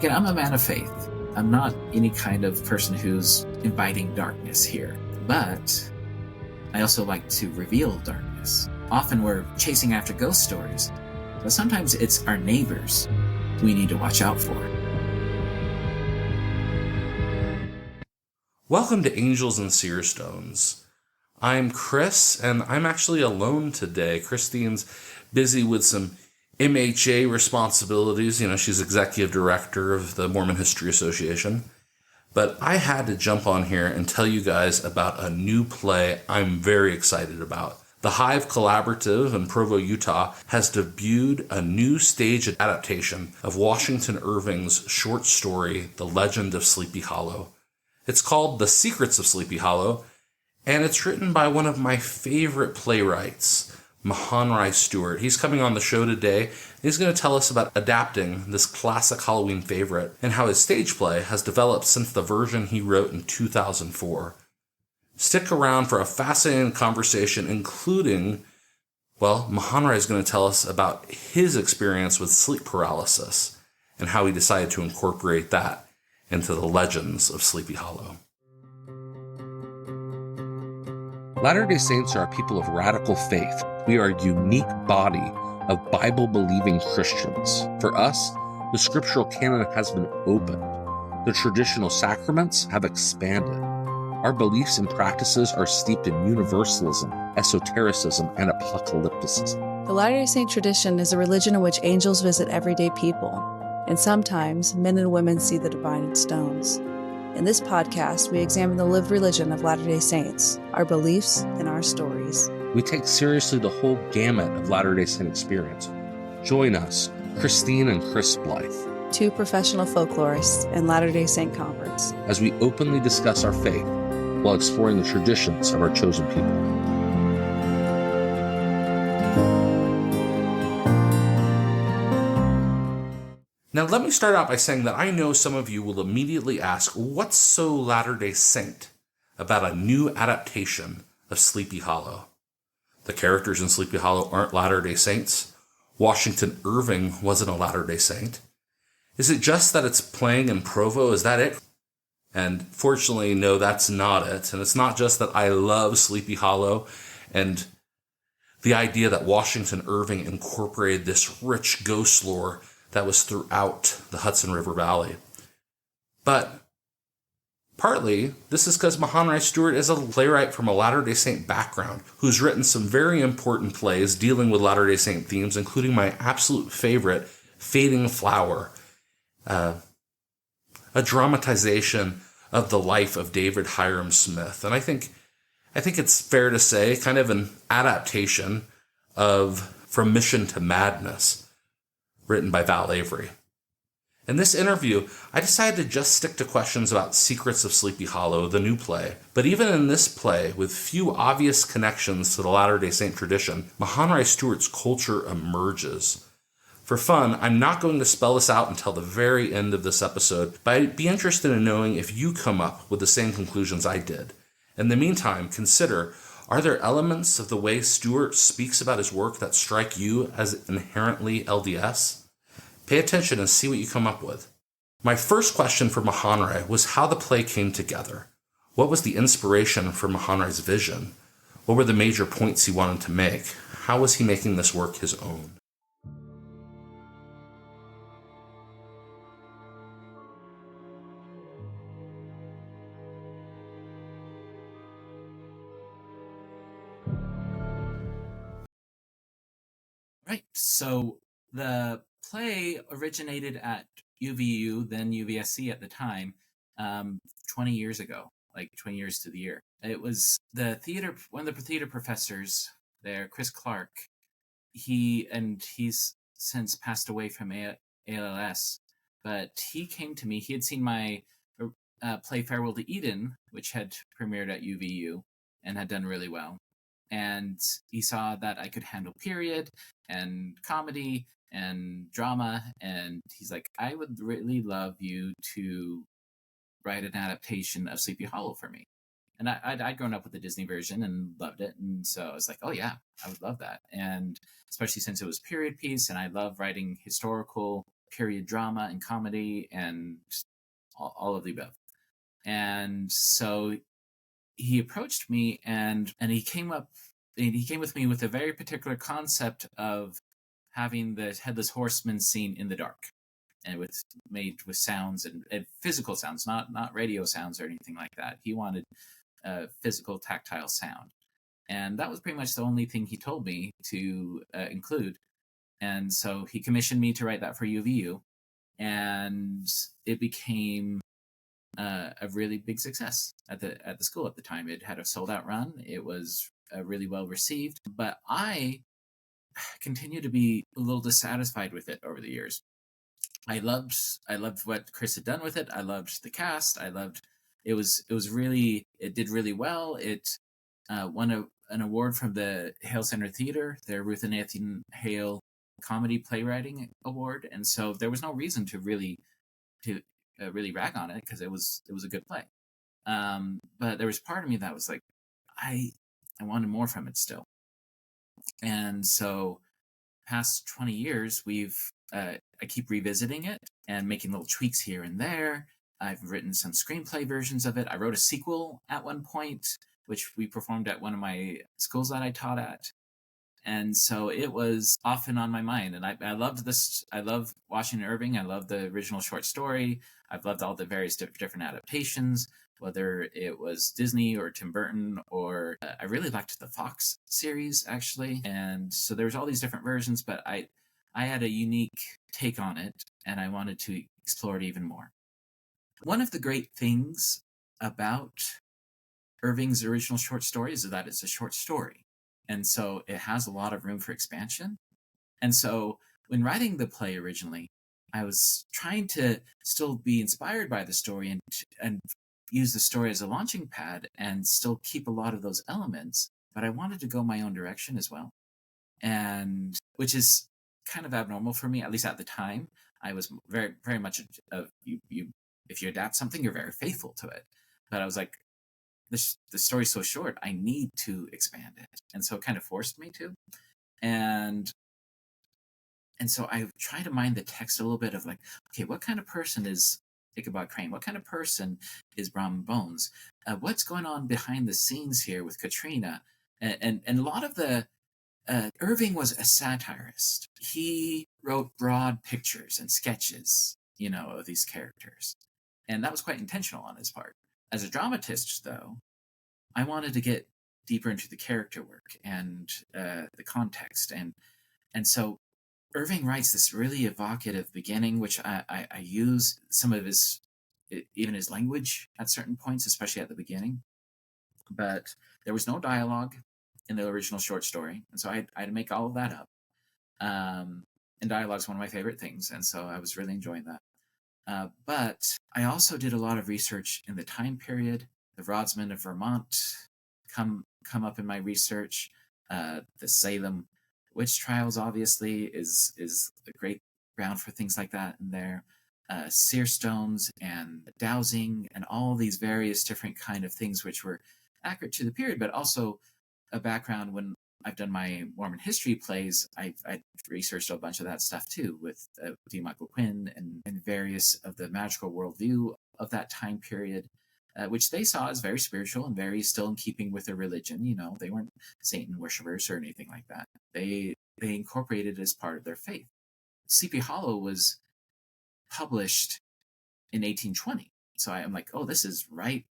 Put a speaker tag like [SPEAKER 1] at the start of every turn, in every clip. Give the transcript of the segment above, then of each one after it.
[SPEAKER 1] Again, I'm a man of faith. I'm not any kind of person who's inviting darkness here, but I also like to reveal darkness. Often we're chasing after ghost stories, but sometimes it's our neighbors we need to watch out for.
[SPEAKER 2] Welcome to Angels and Seer Stones. I'm Chris, and I'm actually alone today. Christine's busy with some MHA responsibilities. She's executive director of the Mormon History Association. But I had to jump on here and tell you guys about a new play I'm very excited about. The Hive Collaborative in Provo, Utah has debuted a new stage adaptation of Washington Irving's short story, The Legend of Sleepy Hollow. It's called The Secrets of Sleepy Hollow, and it's written by one of my favorite playwrights, Mahonri Stewart. He's coming on the show today. He's going to tell us about adapting this classic Halloween favorite and how his stage play has developed since the version he wrote in 2004. Stick around for a fascinating conversation, including, Mahonri is going to tell us about his experience with sleep paralysis and how he decided to incorporate that into the legends of Sleepy Hollow. Latter-day Saints are a people of radical faith. We are a unique body of Bible-believing Christians. For us, the scriptural canon has been opened. The traditional sacraments have expanded. Our beliefs and practices are steeped in universalism, esotericism, and apocalypticism.
[SPEAKER 3] The Latter-day Saint tradition is a religion in which angels visit everyday people, and sometimes men and women see the divine in stones. In this podcast, we examine the lived religion of Latter-day Saints, our beliefs, and our stories.
[SPEAKER 2] We take seriously the whole gamut of Latter-day Saint experience. Join us, Christine and Chris Blythe,
[SPEAKER 3] two professional folklorists and Latter-day Saint converts,
[SPEAKER 2] as we openly discuss our faith while exploring the traditions of our chosen people. Now, let me start out by saying that I know some of you will immediately ask, what's so Latter-day Saint about a new adaptation of Sleepy Hollow? The characters in Sleepy Hollow aren't Latter-day Saints. Washington Irving wasn't a Latter-day Saint. Is it just that it's playing in Provo? Is that it? And fortunately, no, that's not it. And it's not just that I love Sleepy Hollow and the idea that Washington Irving incorporated this rich ghost lore that was throughout the Hudson River Valley. But partly, this is because Mahonri Stewart is a playwright from a Latter-day Saint background who's written some very important plays dealing with Latter-day Saint themes, including my absolute favorite, Fading Flower, a dramatization of the life of David Hiram Smith. And I think it's fair to say kind of an adaptation of From Mission to Madness, written by Val Avery. In this interview, I decided to just stick to questions about Secrets of Sleepy Hollow, the new play. But even in this play, with few obvious connections to the Latter-day Saint tradition, Mahonri Stewart's culture emerges. For fun, I'm not going to spell this out until the very end of this episode, but I'd be interested in knowing if you come up with the same conclusions I did. In the meantime, consider, are there elements of the way Stewart speaks about his work that strike you as inherently LDS? Pay attention and see what you come up with. My first question for Mahonri was how the play came together. What was the inspiration for Mahonri's vision? What were the major points he wanted to make? How was he making this work his own?
[SPEAKER 1] Right, so the play originated at UVU, then UVSC at the time, 20 years ago, like 20 years to the year. It was one of the theater professors there, Chris Clark. He's since passed away from ALS, but he came to me. He had seen my play Farewell to Eden, which had premiered at UVU and had done really well. And he saw that I could handle period and comedy and drama, and he's like, I would really love you to write an adaptation of Sleepy Hollow for me. And I'd grown up with the Disney version and loved it, and so I was like, oh yeah, I would love that. And especially since it was period piece, and I love writing historical period drama and comedy and all of the above. And so he approached me, and he came with me with a very particular concept of having the headless horseman scene in the dark, and made with sounds and physical sounds, not radio sounds or anything like that. He wanted physical, tactile sound, and that was pretty much the only thing he told me to include. And so he commissioned me to write that for UVU, and it became a really big success at the school at the time. It had a sold out run. It was really well received, but I continue to be a little dissatisfied with it over the years. I loved what Chris had done with it. I loved the cast. I loved it did really well. It won an award from the Hale Center Theater, their Ruth and Nathan Hale Comedy Playwriting Award, and so there was no reason to really rag on it because it was a good play. But there was part of me that was like, I wanted more from it still. And so past 20 years, I keep revisiting it and making little tweaks here and there. I've written some screenplay versions of it. I wrote a sequel at one point, which we performed at one of my schools that I taught at. And so it was often on my mind. And I loved this. I love Washington Irving. I love the original short story. I've loved all the various different adaptations, whether it was Disney or Tim Burton, or I really liked the Fox series, actually. And so there was all these different versions, but I had a unique take on it, and I wanted to explore it even more. One of the great things about Irving's original short story is that it's a short story. And so it has a lot of room for expansion. And so when writing the play originally, I was trying to still be inspired by the story and use the story as a launching pad and still keep a lot of those elements, but I wanted to go my own direction as well. And which is kind of abnormal for me, at least at the time. I was very, very much if you adapt something, you're very faithful to it. But I was like, the story's so short, I need to expand it. And so it kind of forced me to. And so I try to mind the text a little bit of like, okay, what kind of person is Ichabod Crane? What kind of person is Brom Bones? What's going on behind the scenes here with Katrina? And a lot of the Irving was a satirist. He wrote broad pictures and sketches, of these characters. And that was quite intentional on his part. As a dramatist, though, I wanted to get deeper into the character work and the context. And so Irving writes this really evocative beginning, which I use some of even his language at certain points, especially at the beginning. But there was no dialogue in the original short story, and so I had to make all of that up. And dialogue is one of my favorite things, and so I was really enjoying that. But I also did a lot of research in the time period. The Rodsmen of Vermont come up in my research. The Salem witch trials, obviously, is a great ground for things like that in there. Seer stones and dowsing and all these various different kind of things which were accurate to the period, but also a background when I've done my Mormon history plays. I researched a bunch of that stuff too with D. Michael Quinn and various of the magical worldview of that time period, which they saw as very spiritual and very still in keeping with their religion. They weren't Satan worshippers or anything like that. They incorporated it as part of their faith. Sleepy Hollow was published in 1820, so I'm like, oh, this is right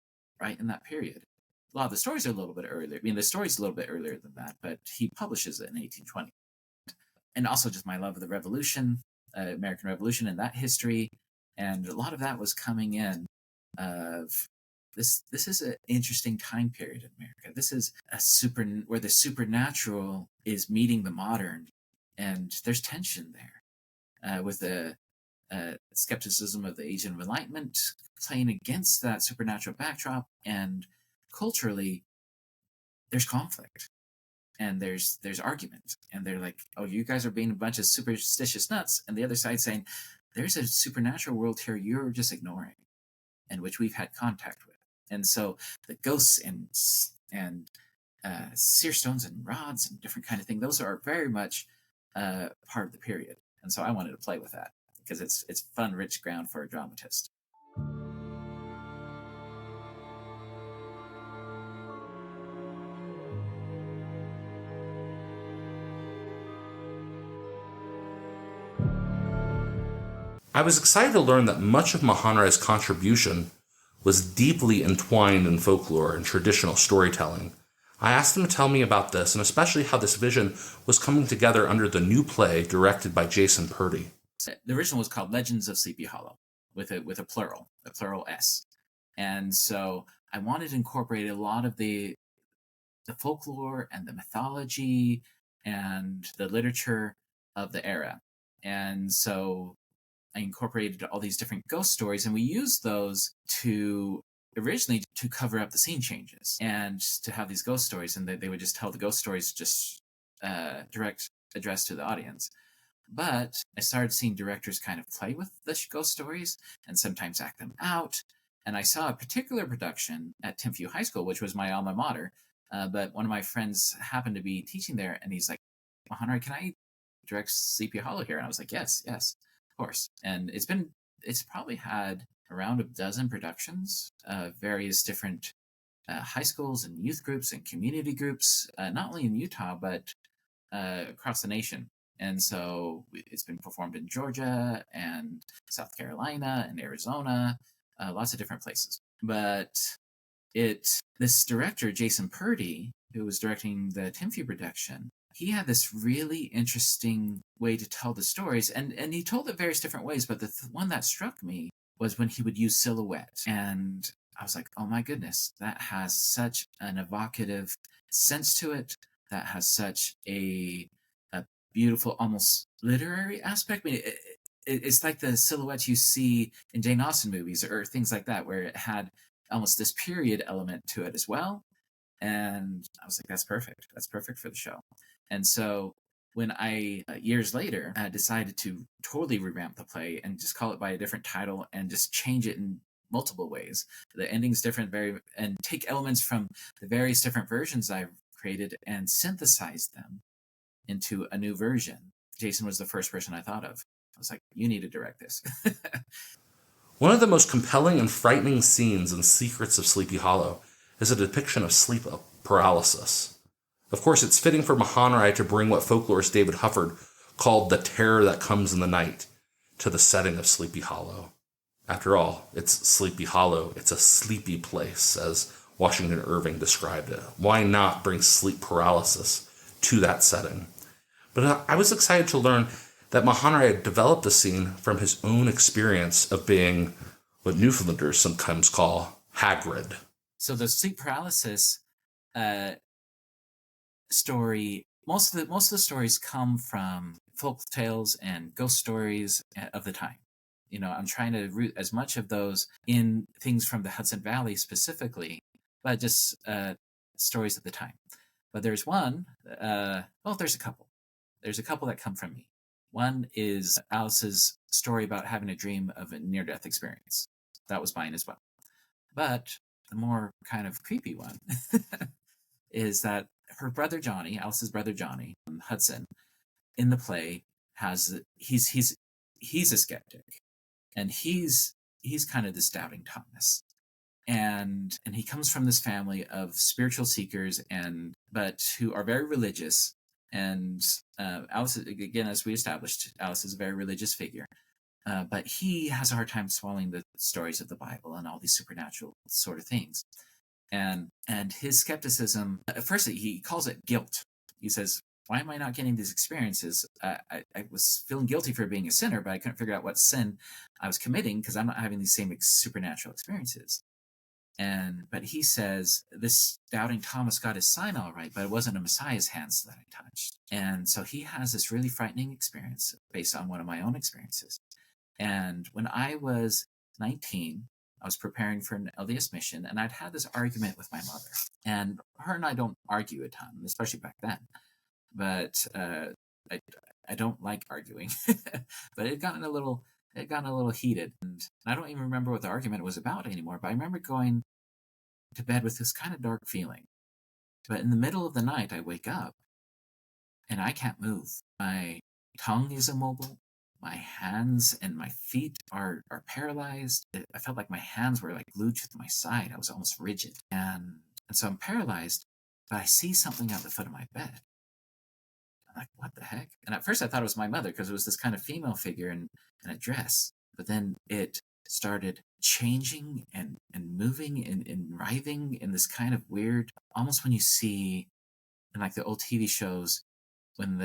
[SPEAKER 1] in that period. A lot of the stories are a little bit earlier. I mean, the story's a little bit earlier than that, but he publishes it in 1820. And also just my love of the Revolution, American Revolution, and that history, and a lot of that was coming in of this. This is an interesting time period in America. This is where the supernatural is meeting the modern, and there's tension there with the skepticism of the Age of Enlightenment playing against that supernatural backdrop, and culturally, there's conflict and there's argument, and they're like, oh, you guys are being a bunch of superstitious nuts, and the other side saying there's a supernatural world here you're just ignoring, and which we've had contact with. And so the ghosts and seer stones and rods and different kind of thing, those are very much part of the period, and so I wanted to play with that. because it's fun, rich ground for a dramatist.
[SPEAKER 2] I was excited to learn that much of Mahonri's contribution was deeply entwined in folklore and traditional storytelling. I asked him to tell me about this, and especially how this vision was coming together under the new play directed by Jason Purdy.
[SPEAKER 1] The original was called Legends of Sleepy Hollow, with a plural S. And so I wanted to incorporate a lot of the folklore and the mythology and the literature of the era. And so I incorporated all these different ghost stories, and we used those originally to cover up the scene changes and to have these ghost stories, and they would just tell the ghost stories just direct address to the audience. But I started seeing directors kind of play with the ghost stories and sometimes act them out. And I saw a particular production at Timpview High School, which was my alma mater. But one of my friends happened to be teaching there, and he's like, Mahonri, can I direct Sleepy Hollow here? And I was like, yes, of course. And it's probably had around a dozen productions, various different high schools and youth groups and community groups, not only in Utah, but across the nation. And so it's been performed in Georgia and South Carolina and Arizona, lots of different places. But this director, Jason Purdy, who was directing the Timpview production, he had this really interesting way to tell the stories. And he told it various different ways, but the one that struck me was when he would use silhouette. And I was like, oh my goodness, that has such an evocative sense to it. That has such a beautiful, almost literary aspect. I mean, it's like the silhouettes you see in Jane Austen movies or things like that, where it had almost this period element to it as well. And I was like, that's perfect. That's perfect for the show. And so when I, years later, decided to totally revamp the play and just call it by a different title and just change it in multiple ways, the ending's different, and take elements from the various different versions I've created and synthesize them into a new version. Jason was the first person I thought of. I was like, you need to direct this.
[SPEAKER 2] One of the most compelling and frightening scenes in Secrets of Sleepy Hollow is a depiction of sleep paralysis. Of course, it's fitting for Mahonri to bring what folklorist David Hufford called the terror that comes in the night to the setting of Sleepy Hollow. After all, it's Sleepy Hollow. It's a sleepy place, as Washington Irving described it. Why not bring sleep paralysis to that setting? But I was excited to learn that Mahonri had developed the scene from his own experience of being what Newfoundlanders sometimes call Hagrid.
[SPEAKER 1] So the sleep paralysis story, most of the stories come from folk tales and ghost stories of the time. You know, I'm trying to root as much of those in things from the Hudson Valley specifically, but just stories of the time. But there's one, there's a couple. There's a couple that come from me. One is Alice's story about having a dream of a near-death experience. That was mine as well. But the more kind of creepy one is that her brother Johnny, Alice's brother Johnny, Hudson, in the play he's a skeptic, and he's kind of this doubting Thomas, and he comes from this family of spiritual seekers but who are very religious. And Alice, again, as we established, Alice is a very religious figure. But he has a hard time swallowing the stories of the Bible and all these supernatural sort of things. And his skepticism, at first he calls it guilt. He says, why am I not getting these experiences? I was feeling guilty for being a sinner, but I couldn't figure out what sin I was committing because I'm not having these same supernatural experiences. But he says, this doubting Thomas got his sign all right, but it wasn't a Messiah's hands that I touched. And so he has this really frightening experience based on one of my own experiences. And when I was 19, I was preparing for an LDS mission, and I'd had this argument with my mother. And her and I don't argue a ton, especially back then. But I don't like arguing. But it had gotten a little heated, and I don't even remember what the argument was about anymore, but I remember going to bed with this kind of dark feeling. But in the middle of the night, I wake up, and I can't move. My tongue is immobile, my hands and my feet are paralyzed. I felt like my hands were like glued to my side. I was almost rigid. And so I'm paralyzed, but I see something at the foot of my bed. I'm like, what the heck? And at first I thought it was my mother because it was this kind of female figure in a dress. But then it started changing and moving and writhing in this kind of weird, almost when you see in like the old TV shows when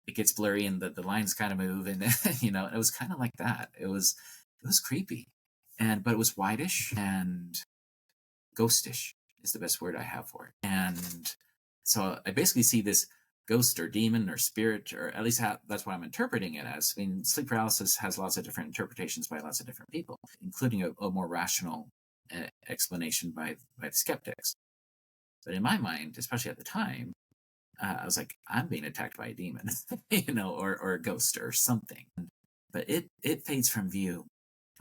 [SPEAKER 1] it gets blurry and the lines kind of move, and it was kind of like that. It was creepy, but it was whitish and ghostish is the best word I have for it. And so I basically see this ghost or demon or spirit, or at least that's what I'm interpreting it as. I mean, sleep paralysis has lots of different interpretations by lots of different people, including a more rational explanation by the skeptics. But in my mind, especially at the time, I was like, I'm being attacked by a demon, or a ghost or something. But it fades from view.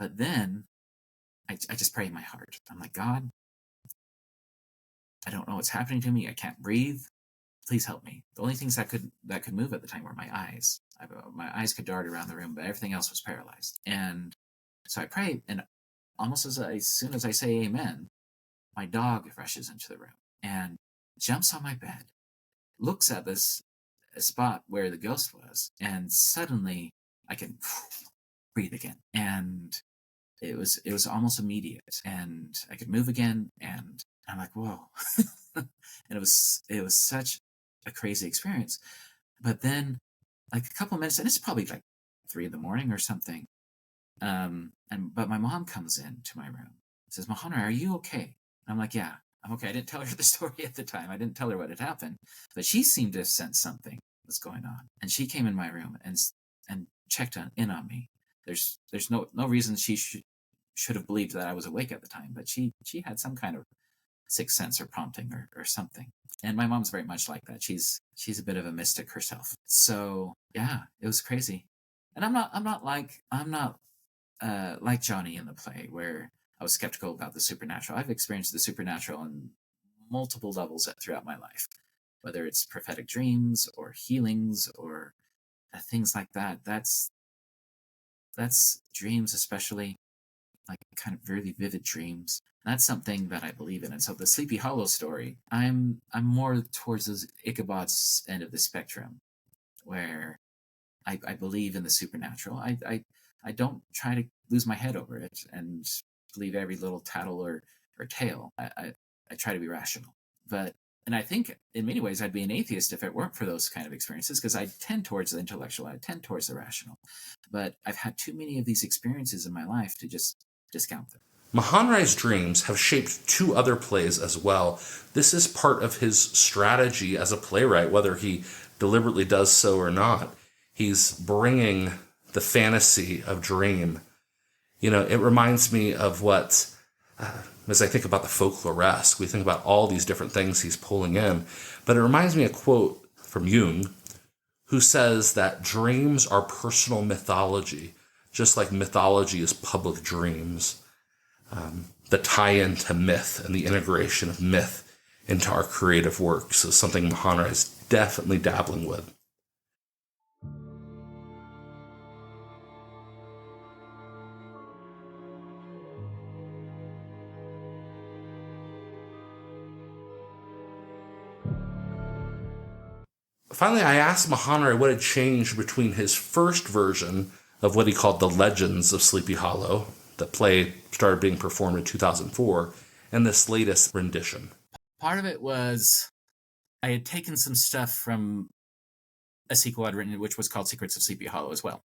[SPEAKER 1] But then I just pray in my heart. I'm like, God, I don't know what's happening to me. I can't breathe. Please help me. The only things that could move at the time were my eyes. My eyes could dart around the room, but everything else was paralyzed. And so I pray, and almost as soon as I say amen, my dog rushes into the room and jumps on my bed, looks at this spot where the ghost was, and suddenly I can breathe again. And it was almost immediate, and I could move again, and I'm like, whoa. And it was such a crazy experience. But then like a couple of minutes, and it's probably like 3 a.m. or something. But my mom comes into my room, says, Mahonri, are you okay? And I'm like, yeah, I'm okay. I didn't tell her the story at the time. I didn't tell her what had happened, but she seemed to have sensed something was going on. And she came in my room and checked in on me. There's no reason she should have believed that I was awake at the time, but she had some kind of sixth sense or prompting or something. And my mom's very much like that. She's a bit of a mystic herself. So yeah, it was crazy. And I'm not like Johnny in the play, where I was skeptical about the supernatural. I've experienced the supernatural on multiple levels throughout my life, whether it's prophetic dreams or healings or things like that. That's dreams, especially like kind of really vivid dreams. That's something that I believe in. And so the Sleepy Hollow story, I'm more towards the Ichabod's end of the spectrum, where I believe in the supernatural. I don't try to lose my head over it and believe every little tattle or tale. I try to be rational. And I think in many ways I'd be an atheist if it weren't for those kind of experiences, because I tend towards the intellectual, I tend towards the rational. But I've had too many of these experiences in my life to just discount them.
[SPEAKER 2] Mahonri's dreams have shaped 2 other plays as well. This is part of his strategy as a playwright, whether he deliberately does so or not. He's bringing the fantasy of dream. It reminds me of what, as I think about the folkloresque, we think about all these different things he's pulling in. But it reminds me of a quote from Jung, who says that dreams are personal mythology, just like mythology is public dreams. The tie-in to myth and the integration of myth into our creative works is something Mahonri is definitely dabbling with. Finally, I asked Mahonri what had changed between his first version of what he called the Legends of Sleepy Hollow, the play started being performed in 2004, and this latest rendition.
[SPEAKER 1] Part of it was I had taken some stuff from a sequel I'd written, which was called Secrets of Sleepy Hollow as well.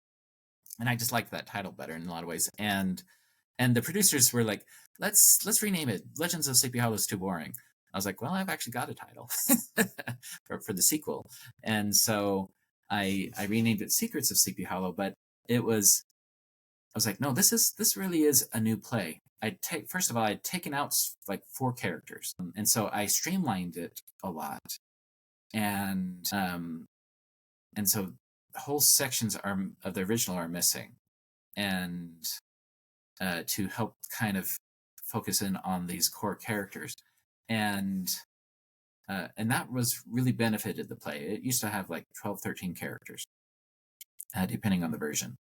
[SPEAKER 1] And I just liked that title better in a lot of ways. And the producers were like, let's rename it. Legends of Sleepy Hollow is too boring. I was like, well, I've actually got a title for the sequel. And so I renamed it Secrets of Sleepy Hollow, but I was like, no, this really is a new play. First of all, I'd taken out like 4 characters. And so I streamlined it a lot. And so whole sections of the original are missing. And to help kind of focus in on these core characters. And that was really benefited the play. It used to have like 12, 13 characters, depending on the version.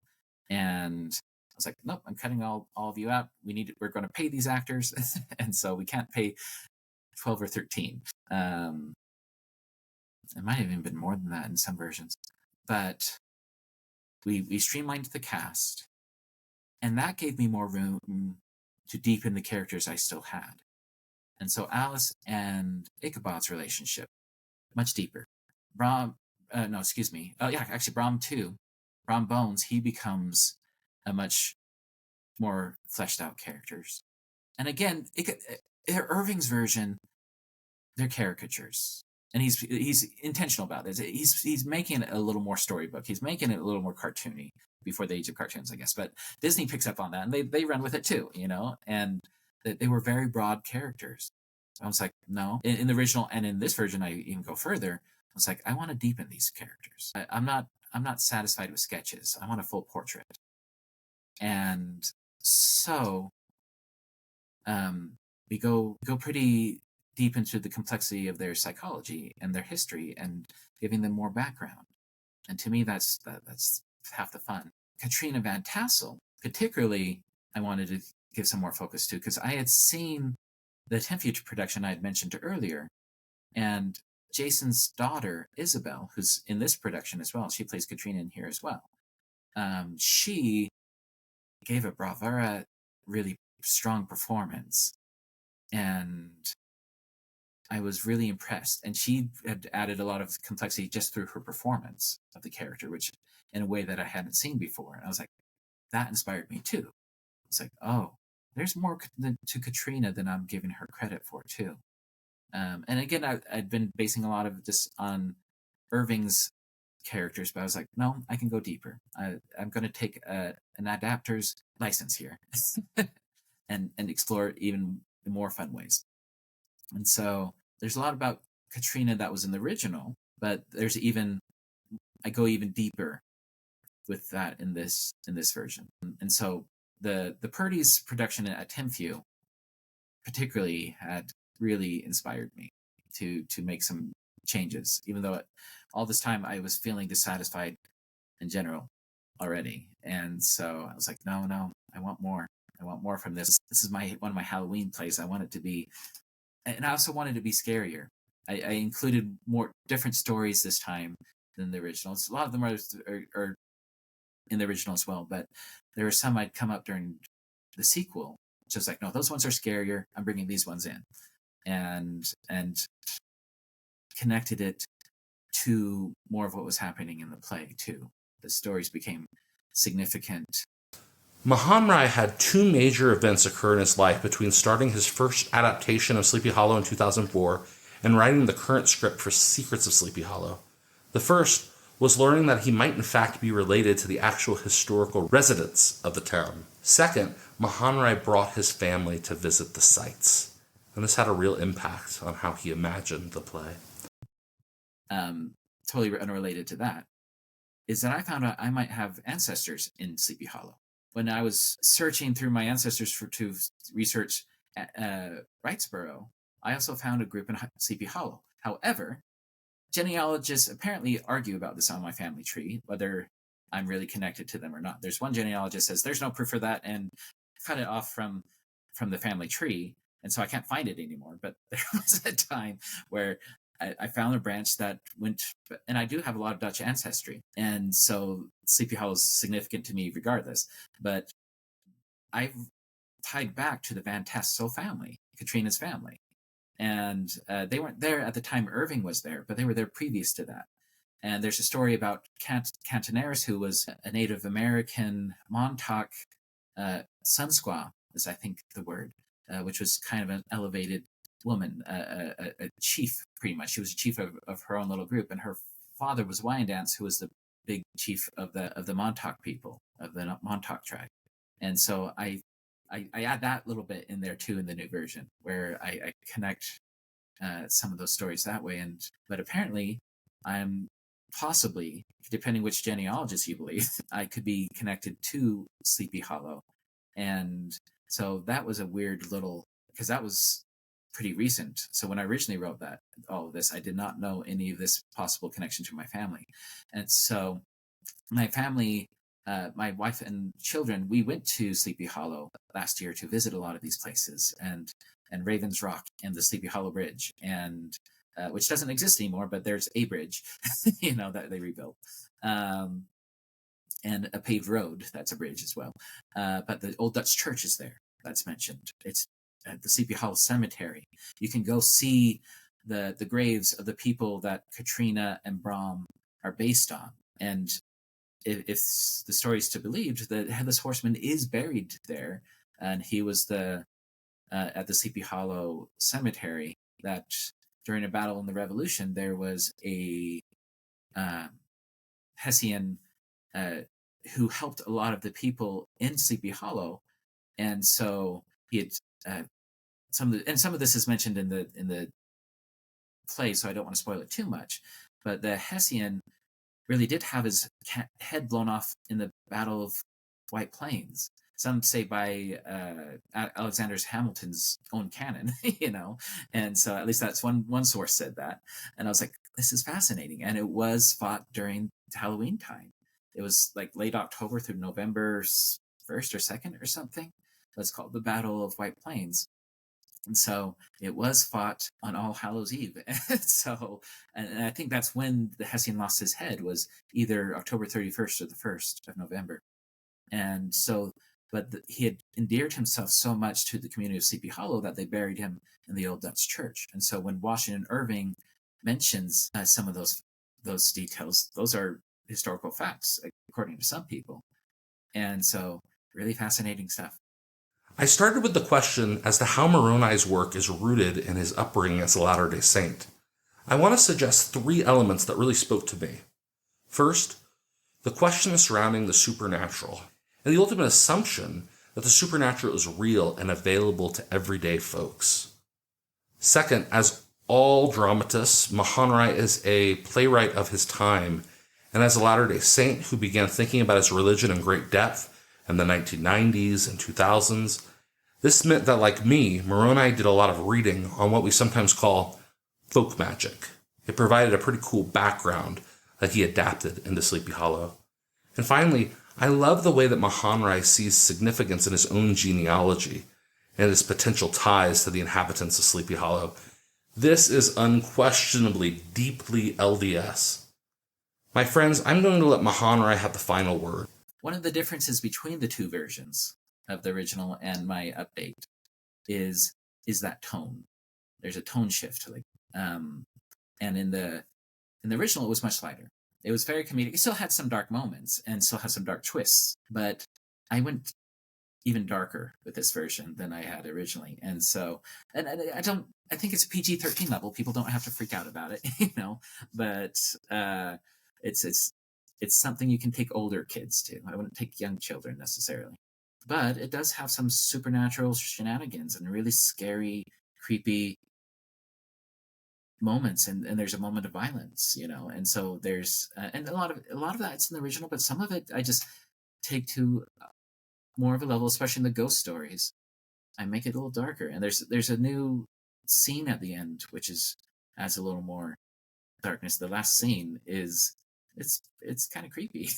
[SPEAKER 1] And I was like, nope, I'm cutting all of you out. We're going to pay these actors. And so we can't pay 12 or 13. It might have even been more than that in some versions. But we streamlined the cast, and that gave me more room to deepen the characters I still had. And so Alice and Ichabod's relationship, much deeper. Brom too. Brom Bones, he becomes a much more fleshed out characters. And again, Irving's version, they're caricatures. And he's intentional about this. He's making it a little more storybook. He's making it a little more cartoony before the age of cartoons, I guess. But Disney picks up on that, and they run with it too, And they were very broad characters. I was like, no. In the original and in this version, I even go further. I was like, I want to deepen these characters. I'm not satisfied with sketches. I want a full portrait. And so we go pretty deep into the complexity of their psychology and their history and giving them more background. And to me, that's half the fun. Katrina Van Tassel, particularly, I wanted to give some more focus to, because I had seen the 10 Future production I had mentioned earlier, and Jason's daughter, Isabel, who's in this production as well, she plays Katrina in here as well. She gave a bravura, really strong performance, and I was really impressed. And she had added a lot of complexity just through her performance of the character, which in a way that I hadn't seen before. And I was like, that inspired me too. It's like, oh, there's more to Katrina than I'm giving her credit for too. And again, I'd been basing a lot of this on Irving's characters, but I was like, no, I can go deeper. I'm going to take an adapter's license here and explore it even in more fun ways. And so there's a lot about Katrina that was in the original, but I go even deeper with that in this version. And so the Purdy's production at Tenfew particularly had really inspired me to make some changes, even though all this time I was feeling dissatisfied in general already. And so I was like, no, I want more. I want more from this. This is one of my Halloween plays. I want it to be, and I also wanted it to be scarier. I included more different stories this time than the originals. A lot of them are in the original as well, but there were some I'd come up during the sequel, just like, no, those ones are scarier. I'm bringing these ones in, and connected it to more of what was happening in the play too. The stories became significant.
[SPEAKER 2] Mahonri had two major events occur in his life between starting his first adaptation of Sleepy Hollow in 2004 and writing the current script for Secrets of Sleepy Hollow. The first was learning that he might in fact be related to the actual historical residents of the town. Second, Mahonri brought his family to visit the sites, and this had a real impact on how he imagined the play.
[SPEAKER 1] Totally unrelated to that, is that I found out I might have ancestors in Sleepy Hollow. When I was searching through my ancestors to research Wrightsboro, I also found a group in Sleepy Hollow. However, genealogists apparently argue about this on my family tree, whether I'm really connected to them or not. There's one genealogist says there's no proof for that and cut it off from the family tree, and so I can't find it anymore. But there was a time where I found a branch that went, and I do have a lot of Dutch ancestry, and so Sleepy Hollow is significant to me regardless. But I've tied back to the Van Tassel family, Katrina's family. And they weren't there at the time Irving was there, but they were there previous to that. And there's a story about Cantonaris, who was a Native American Montauk sun squaw, is I think the word, which was kind of an elevated woman, a chief, pretty much. She was a chief of her own little group, and her father was Wyandanse, who was the big chief of the Montauk people, of the Montauk tribe. And so I add that little bit in there too in the new version, where I connect some of those stories that way. But apparently, I'm possibly, depending which genealogist you believe, I could be connected to Sleepy Hollow. And so that was a weird little, because that was pretty recent. So when I originally wrote all of this, I did not know any of this possible connection to my family. And so my family my wife and children, we went to Sleepy Hollow last year to visit a lot of these places, and Ravens Rock and the Sleepy Hollow Bridge, and which doesn't exist anymore, but there's a bridge, that they rebuilt, and a paved road that's a bridge as well. But the Old Dutch Church is there. That's mentioned. It's at the Sleepy Hollow Cemetery. You can go see the graves of the people that Katrina and Brom are based on, and if the story is to be believed, the Headless Horseman is buried there, and he was at the Sleepy Hollow Cemetery. That during a battle in the Revolution, there was a Hessian who helped a lot of the people in Sleepy Hollow, and so he had some of this is mentioned in the play, so I don't want to spoil it too much. But the Hessian really did have his head blown off in the Battle of White Plains. Some say by Alexander Hamilton's own cannon, and so at least that's one source said that. And I was like, this is fascinating. And it was fought during Halloween time. It was like late October through November 1st or 2nd or something. It's called the Battle of White Plains. And so it was fought on All Hallows Eve. And I think that's when the Hessian lost his head, was either October 31st or the 1st of November. And so, he had endeared himself so much to the community of Sleepy Hollow that they buried him in the Old Dutch Church. And so when Washington Irving mentions some of those details, those are historical facts, according to some people. And so really fascinating stuff.
[SPEAKER 2] I started with the question as to how Moroni's work is rooted in his upbringing as a Latter-day Saint. I want to suggest 3 elements that really spoke to me. First, the question surrounding the supernatural, and the ultimate assumption that the supernatural is real and available to everyday folks. Second, as all dramatists, Mahonri is a playwright of his time, and as a Latter-day Saint who began thinking about his religion in great depth in the 1990s and 2000s, this meant that, like me, Moroni did a lot of reading on what we sometimes call folk magic. It provided a pretty cool background that he adapted into Sleepy Hollow. And finally, I love the way that Mahonri sees significance in his own genealogy and his potential ties to the inhabitants of Sleepy Hollow. This is unquestionably deeply LDS. My friends, I'm going to let Mahonri have the final word.
[SPEAKER 1] One of the differences between the 2 versions of the original and my update is that tone. There's a tone shift, and in the original it was much lighter. It was very comedic. It still had some dark moments and still had some dark twists, but I went even darker with this version than I had originally. And so, and I think it's a PG-13 level. People don't have to freak out about it, but it's something you can take older kids to. I wouldn't take young children necessarily. But it does have some supernatural shenanigans and really scary, creepy moments, and there's a moment of violence, and so there's and a lot of that's in the original, but some of it I just take to more of a level, especially in the ghost stories. I make it a little darker, and there's a new scene at the end which adds a little more darkness. The last scene is it's kind of creepy,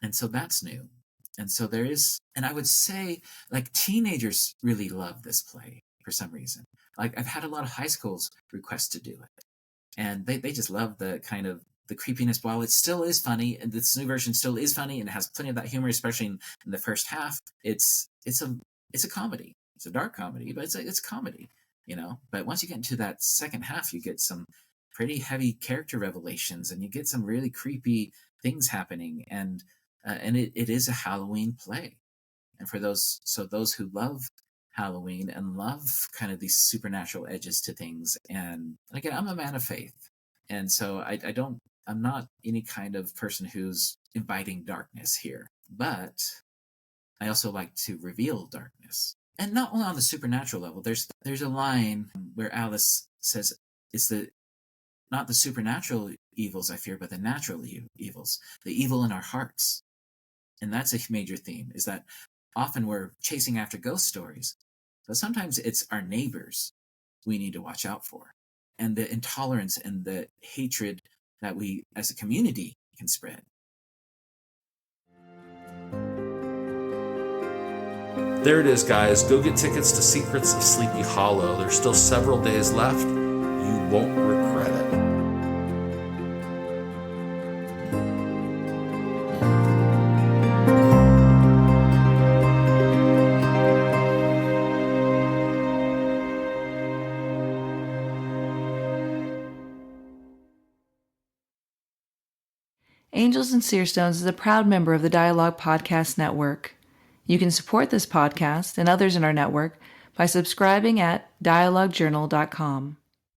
[SPEAKER 1] and so that's new. And so there is, and I would say, like, teenagers really love this play for some reason. Like, I've had a lot of high schools request to do it, and they just love the kind of the creepiness. While it still is funny, and this new version still is funny, and it has plenty of that humor, especially in the first half. It's a comedy. It's a dark comedy, but it's comedy, But once you get into that second half, you get some pretty heavy character revelations, and you get some really creepy things happening, and it is a Halloween play. And for those who love Halloween and love kind of these supernatural edges to things, and again, I'm a man of faith, and so I'm not any kind of person who's inviting darkness here, but I also like to reveal darkness, and not only on the supernatural level. There's a line where Alice says, "It's not the supernatural evils I fear, but the natural evils, the evil in our hearts." And that's a major theme, is that often we're chasing after ghost stories, but sometimes it's our neighbors we need to watch out for, and the intolerance and the hatred that we as a community can spread.
[SPEAKER 2] There it is, guys. Go get tickets to Secrets of Sleepy Hollow. There's still several days left. You won't regret it.
[SPEAKER 3] Angels and Seer Stones is a proud member of the Dialogue Podcast Network. You can support this podcast and others in our network by subscribing at dialoguejournal.com.